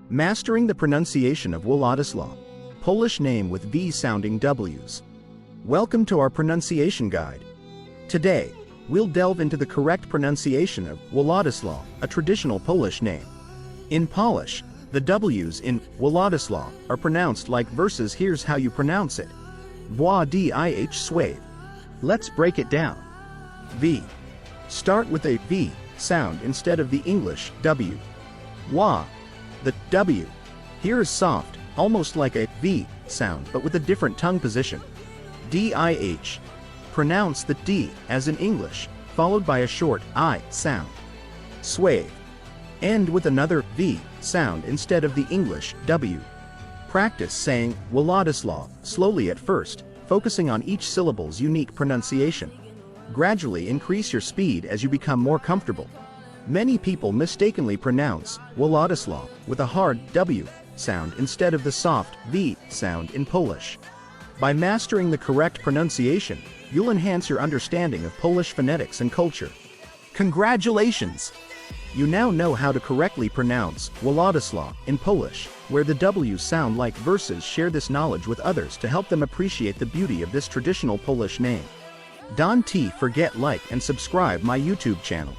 Mastering the pronunciation of Władysław, Polish name with V sounding W's. Welcome to our pronunciation guide. Today, we'll delve into the correct pronunciation of Władysław, a traditional Polish name. In Polish, the W's in Władysław are pronounced like verses. Here's how you pronounce it. Vwah-dih-swav. Let's break it down. V. Start with a V sound instead of the English W. Wah. The W here is soft, almost like a V sound but with a different tongue position. Dih. Pronounce the D as in English, followed by a short I sound. Swav. End with another V sound instead of the English W. Practice saying Władysław slowly at first, focusing on each syllable's unique pronunciation. Gradually increase your speed as you become more comfortable. Many people mistakenly pronounce Władysław with a hard W sound instead of the soft V sound in Polish. By mastering the correct pronunciation, you'll enhance your understanding of Polish phonetics and culture. Congratulations! You now know how to correctly pronounce Władysław in Polish, where the W's sound like verses. Share this knowledge with others to help them appreciate the beauty of this traditional Polish name. Don't forget like and subscribe my YouTube channel.